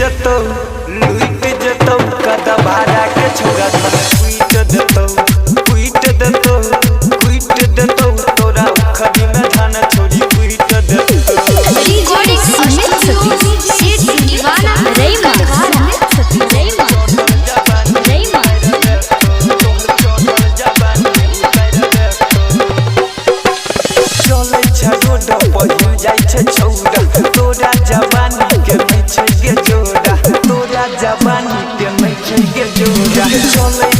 जतो लुट जतो कदा भाड़ा के छोरा धन कुइट देतो तोरा खदी में धान छोड़ी कुइट देतो रिकॉर्डिंग सुमित सतीश शेर दीवाना रेमा चले छ रोड पर जाय छ छौड़ा तोरा जवानी के पीछे के जोड़ा तोरा जवानी के पीछे के जोड़ा चले